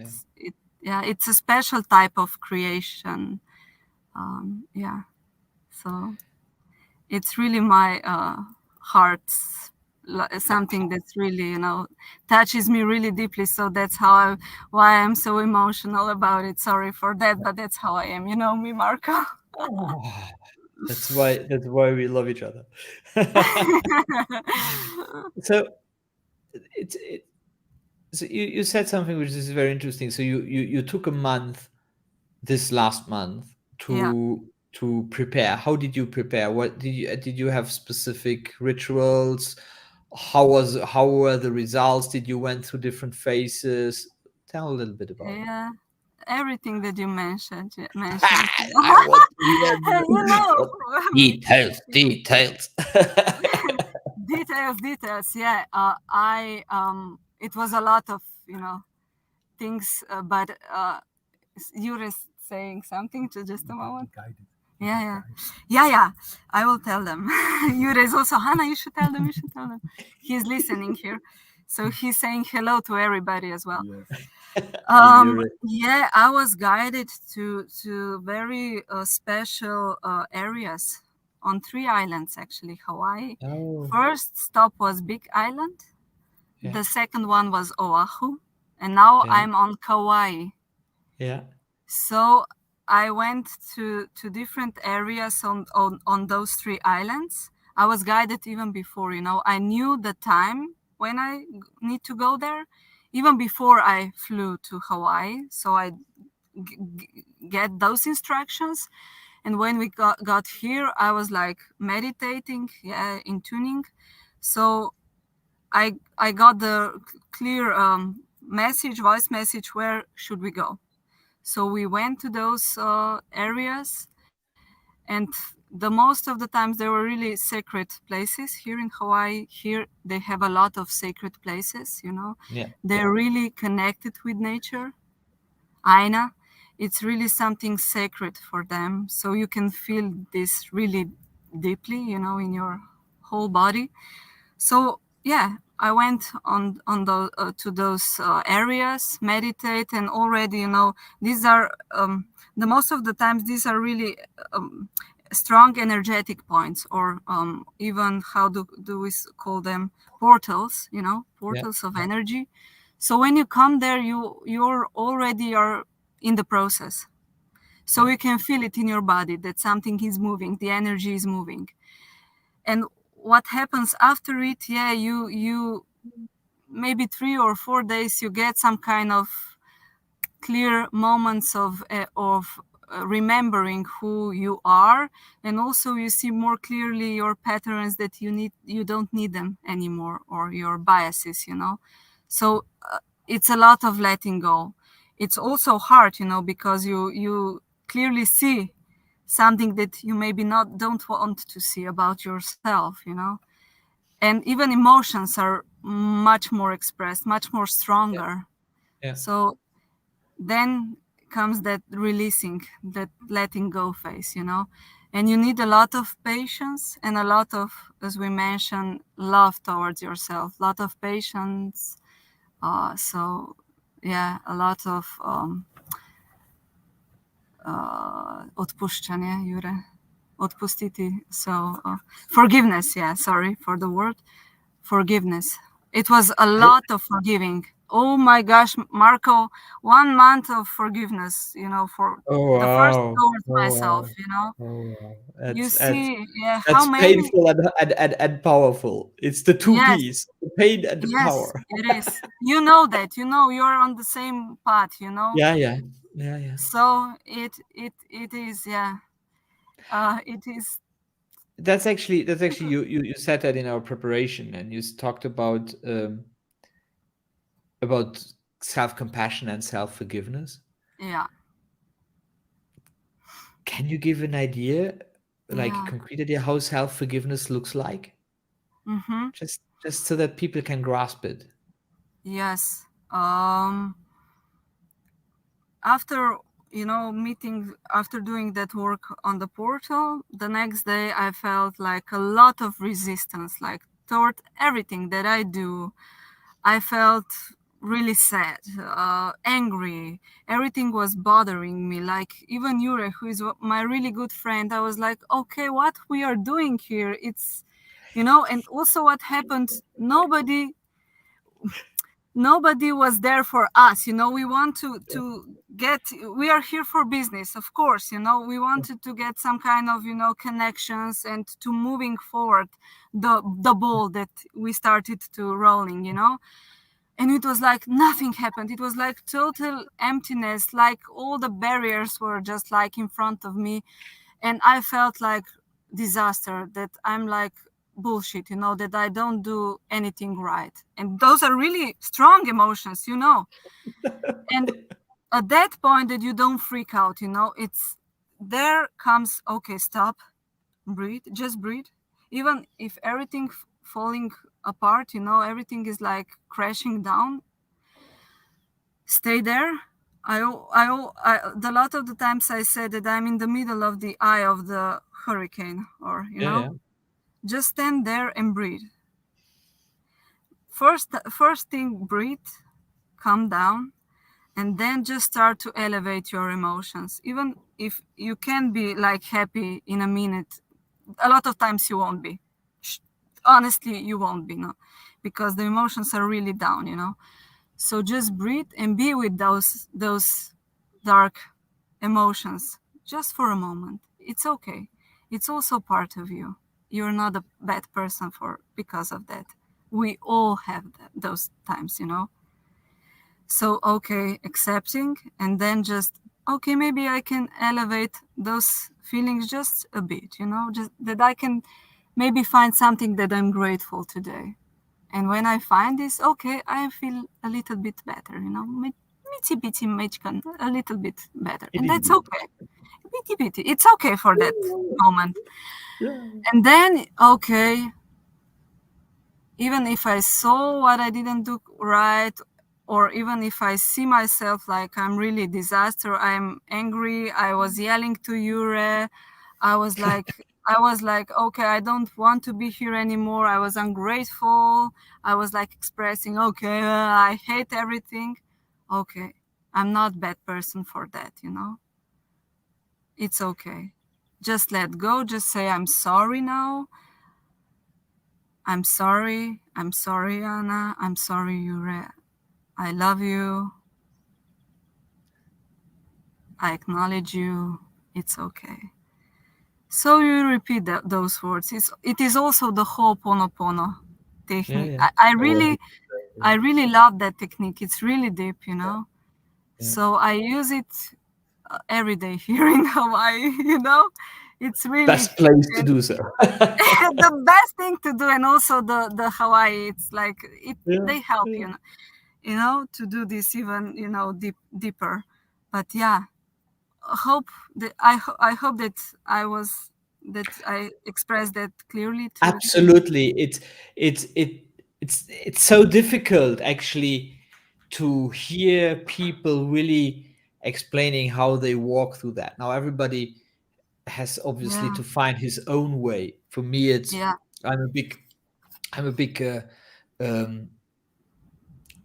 S2: yeah, it's a special type of creation. Yeah, so it's really my heart's something that's really, you know, touches me really deeply. So that's why I'm so emotional about it. Sorry for that, but that's how I am. You know me, Marco.
S1: Ah, that's why we love each other. So it so you said something which is very interesting. So you took a month this last month
S2: Yeah,
S1: to prepare. How did you prepare? What did you have specific rituals? How were the results? Did you went through different phases? Tell a little bit about it.
S2: yeah. Everything that you mentioned.
S1: I want to hear
S2: You know,
S1: details, details.
S2: details. Yeah, I it was a lot of, you know, things, but you're saying something to just a moment. Yeah, yeah, yeah, yeah. I will tell them. Yura is also Hannah. You should tell them. You should tell them. He's listening here, so he's saying hello to everybody as well.
S1: Hi, Yuri.
S2: Yeah, I was guided to very special areas on three islands actually. Hawaii.
S1: Oh,
S2: First stop was Big Island.
S1: yeah,
S2: The second one was Oahu, and now
S1: yeah,
S2: I'm on Kauai.
S1: yeah,
S2: So I went to different areas on those three islands. I was guided even before, you know, I knew the time when I need to go there, even before I flew to Hawaii. So I get those instructions. And when we got here, I was like meditating, yeah, in tuning. So I got the clear voice message, where should we go? So we went to those areas, and the most of the times they were really sacred places here in Hawaii. Here they have a lot of sacred places, you know.
S1: yeah,
S2: They're really connected with nature. Aina, it's really something sacred for them. So you can feel this really deeply, you know, in your whole body. So yeah, I went on those to those areas, meditate, and already, you know, these are the most of the times these are really strong energetic points, or even how do we call them, portals, you know,
S1: yeah,
S2: portals of energy. So when you come there, you're already are in the process. So
S1: yeah,
S2: you can feel it in your body that something is moving, the energy is moving. And what happens after it, yeah, you maybe 3 or 4 days you get some kind of clear moments of remembering who you are, and also you see more clearly your patterns that you don't need them anymore, or your biases, you know. So it's a lot of letting go. It's also hard, you know, because you clearly see something that you maybe not don't want to see about yourself, you know. And even emotions are much more expressed, much more
S1: yeah,
S2: stronger.
S1: yeah,
S2: So then comes that releasing, that letting go phase, you know. And you need a lot of patience and a lot of, as we mentioned, love towards yourself, a lot of patience. So yeah, a lot of odpušťanie, Jure. Odpustiti. So forgiveness, yeah, sorry for the word. forgiveness. It was a lot of forgiving. Oh my gosh, Marco, 1 month of forgiveness, for
S1: Oh
S2: the first
S1: wow!
S2: towards
S1: Oh
S2: myself,
S1: wow! Oh wow!
S2: You
S1: That's
S2: see, yeah, how
S1: that's
S2: many?
S1: painful and powerful. It's the two
S2: Yes,
S1: P's: the pain and the
S2: yes,
S1: power.
S2: it is. You know that, you're on the same path.
S1: Yeah, yeah, yeah, yeah.
S2: So it is, yeah. It is,
S1: That's actually you said that in our preparation, and you talked about self compassion and self forgiveness.
S2: yeah,
S1: Can you give an idea, like a
S2: yeah.
S1: concrete idea, how self forgiveness looks like?
S2: Mm-hmm.
S1: Just so that people can grasp it.
S2: Yes. After meeting, after doing that work on the portal, the next day I felt like a lot of resistance, like toward everything that I do. I felt really sad, angry. Everything was bothering me. Like even Yure, who is my really good friend, I was like, okay, what we are doing here? And also what happened, nobody was there for us. We want to get, we are here for business, of course. We wanted to get some kind of connections and to moving forward the ball that we started to rolling. And it was like nothing happened. It was like total emptiness, like all the barriers were just like in front of me. And I felt like disaster, that I'm like bullshit, that I don't do anything right. And those are really strong emotions. And at that point that you don't freak out, it's there comes, okay, stop, breathe, just breathe. Even if everything falling apart, everything is like crashing down, stay there. The lot of the times I said that I'm in the middle of the eye of the hurricane, or
S1: Yeah, yeah,
S2: just stand there and breathe. First thing, breathe, calm down, and then just start to elevate your emotions. Even if you can be like happy in a minute, a lot of times you won't be. Honestly, you won't be, no, because the emotions are really down. So just breathe and be with those dark emotions just for a moment. It's okay. It's also part of you. You're not a bad person for because of that. We all have those times. So okay, accepting, and then just okay, maybe I can elevate those feelings just a bit. Just that I can maybe find something that I'm grateful today. And when I find this, okay, I feel a little bit better. Mitty bitty mechkan, a little bit better. And
S1: it is
S2: that's
S1: good.
S2: okay. Bitty bitty. It's okay for that moment.
S1: Yeah.
S2: And then, okay, even if I saw what I didn't do right, or even if I see myself like I'm really disaster, I'm angry, I was yelling to Yure, I was like, okay, I don't want to be here anymore. I was ungrateful. I was like expressing, okay, I hate everything. Okay, I'm not bad person for that. It's okay. Just let go. Just say, I'm sorry now. I'm sorry. I'm sorry, Anna. I'm sorry, Yure. I love you. I acknowledge you. It's okay. So you repeat those words. It is also the Ho'oponopono
S1: Yeah,
S2: technique.
S1: yeah.
S2: I
S1: Oh,
S2: really I really love that technique. It's really deep.
S1: yeah.
S2: So I use it every day here in Hawaii. It's really
S1: Best place to
S2: and
S1: do so.
S2: the best thing to do, and also the Hawaii. It's like
S1: Yeah,
S2: they help
S1: yeah.
S2: to do this even deeper. But yeah, I hope that I expressed that clearly to you.
S1: Absolutely. It's so difficult actually to hear people really explaining how they walk through that. Now everybody has obviously
S2: Yeah,
S1: to find his own way. For me, it's
S2: yeah,
S1: I'm a big I'm a big um,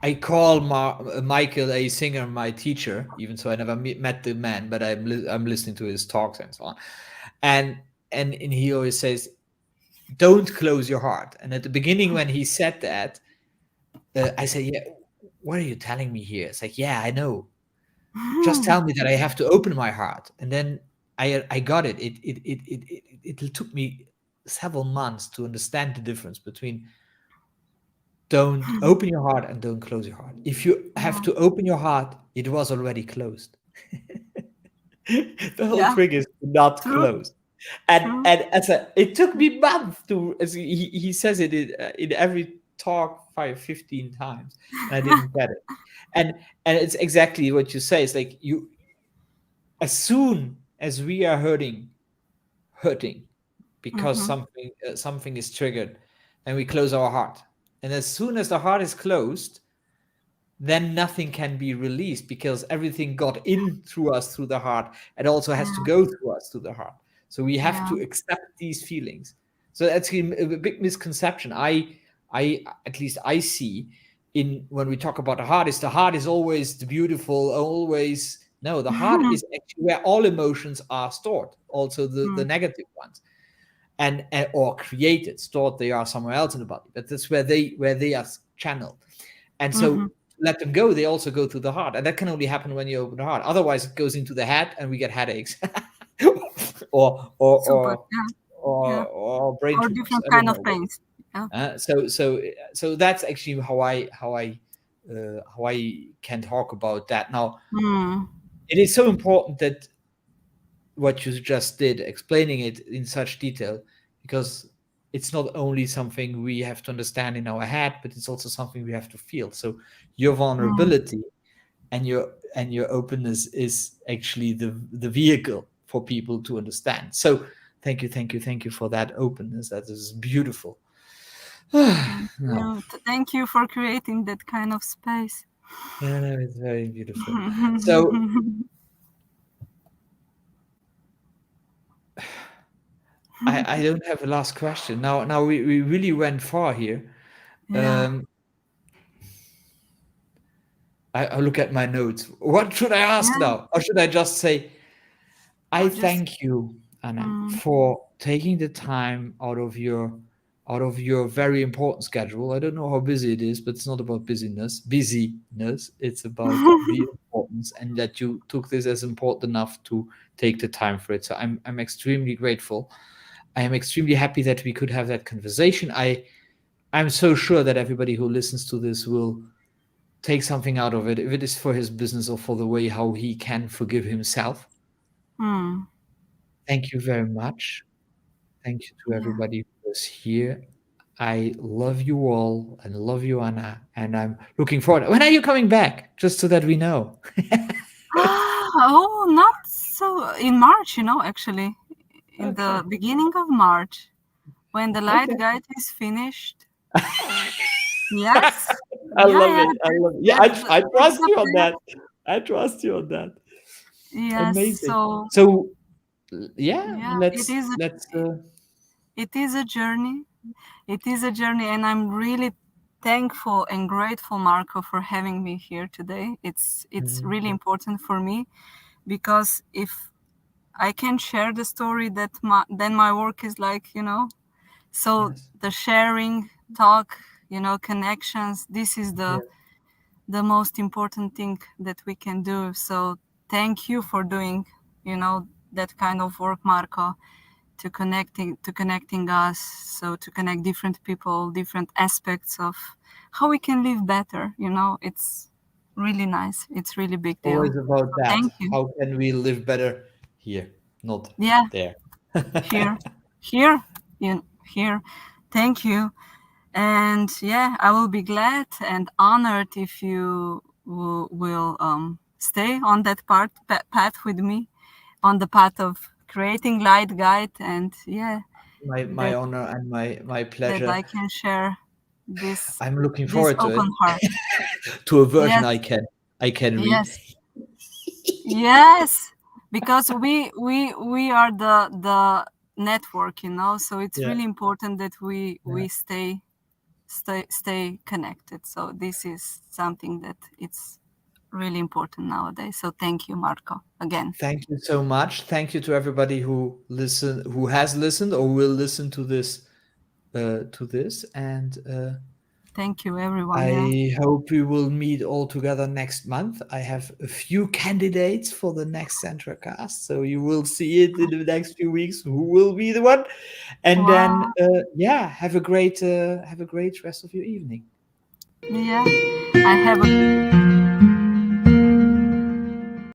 S1: I call Michael A. Singer my teacher, even though I never met the man, but I'm listening to his talks and so on. And he always says don't close your heart. And at the beginning, when he said that, I said, yeah, what are you telling me here? It's like, yeah, I know. Just tell me that I have to open my heart. And then I got it. It took me several months to understand the difference between don't open your heart and don't close your heart. If you have
S2: Yeah.
S1: to open your heart, it was already closed. The whole
S2: Yeah.
S1: trick is to not
S2: True.
S1: close. And
S2: True.
S1: and as a, it took me months to, as he says it in every talk 15 times, and I didn't get it. And and it's exactly what you say. It's like you, as soon as we are hurting because
S2: Mm-hmm.
S1: something is triggered, and we close our heart. And as soon as the heart is closed, then nothing can be released because everything got in through us through the heart and also has to
S2: Yeah.
S1: go through us through the heart. So we have
S2: Yeah.
S1: to accept these feelings. So that's a big misconception. I at least I see in when we talk about the heart is always the beautiful, always no, the heart is actually where all emotions are stored, also the
S2: Mm,
S1: negative ones, and or created, stored. They are somewhere else in the body, but that's where they are channeled. And so
S2: mhm.
S1: let them go, they also go to the heart. And that can only happen when you open the heart. Otherwise, it goes into the head and we get headaches or, or,
S2: Super.
S1: or,
S2: Yeah. Yeah.
S1: or brain
S2: Or
S1: tumors.
S2: different
S1: I don't
S2: kind of
S1: know.
S2: pains. Yeah.
S1: So that's actually how I can talk about that. Now,
S2: Mm,
S1: it is so important that what you just did, explaining it in such detail, because it's not only something we have to understand in our head, but it's also something we have to feel. So your
S2: mm,
S1: vulnerability and your openness is actually the vehicle for people to understand. So thank you for that openness. That is beautiful.
S2: thank
S1: No,
S2: you. Thank you for creating that kind of space.
S1: yeah, no, it's very beautiful. So I don't have a last question. Now we really went far here.
S2: Yeah.
S1: Um, I look at my notes. What should I ask
S2: Yeah.
S1: now? Or should I just say, I
S2: Or just
S1: thank you, Anna,
S2: mm,
S1: for taking the time out of your very important schedule. I don't know how busy it is, but it's not about busyness. It's about the importance, and that you took this as important enough to take the time for it. So I'm extremely grateful. I am extremely happy that we could have that conversation. I'm so sure that everybody who listens to this will take something out of it, if it is for his business or for the way how he can forgive himself.
S2: mm,
S1: Thank you very much. Thank you to
S2: yeah.
S1: everybody who was here. I love you all and love you, Anna. And I'm looking forward. When are you coming back? Just so that we know.
S2: Oh, not so in March, actually, in the
S1: Okay.
S2: beginning of March, when the light
S1: Okay.
S2: guide is finished. Yes.
S1: I
S2: Yeah,
S1: love
S2: yeah.
S1: it. I love it. Yeah, I
S2: That's
S1: trust
S2: the
S1: you on
S2: plan.
S1: that. I trust you on that.
S2: Yes.
S1: Amazing.
S2: So
S1: So yeah,
S2: yeah,
S1: let's
S2: it is a journey. It is a journey, and I'm really thankful and grateful, Marco, for having me here today. It's
S1: mm,
S2: really important for me because if I can share the story, then my work is like So
S1: yes.
S2: the sharing, talk, connections. This is
S1: Yeah.
S2: the most important thing that we can do. So thank you for doing, that kind of work, Marco, to connecting us, so to connect different people, different aspects of how we can live better. It's really nice. It's really big deal.
S1: Always about
S2: So
S1: that.
S2: thank you.
S1: How can we live better here, not
S2: Yeah,
S1: there?
S2: here, here, here. Thank you. And yeah, I will be glad and honored if you will stay on that path with me, on the path of creating light guide. And yeah,
S1: My
S2: that
S1: honor and my
S2: that
S1: pleasure.
S2: I can share this
S1: I'm looking
S2: this
S1: forward to
S2: open
S1: it.
S2: heart.
S1: To a version
S2: Yes,
S1: I can read.
S2: yes, yes. Because we are the network, so it's
S1: Yeah.
S2: really important that we
S1: Yeah.
S2: we stay connected. So this is something that it's really important nowadays. So thank you, Marco, again.
S1: Thank you so much. Thank you to everybody who has listened or will listen to this to this, and
S2: Thank you, everyone. Yeah.
S1: I hope we will meet all together next month. I have a few candidates for the next ZentraCast, so you will see it in the next few weeks who will be the one. And then,
S2: Wow.
S1: yeah, have a great rest of your evening.
S2: Yeah. I have a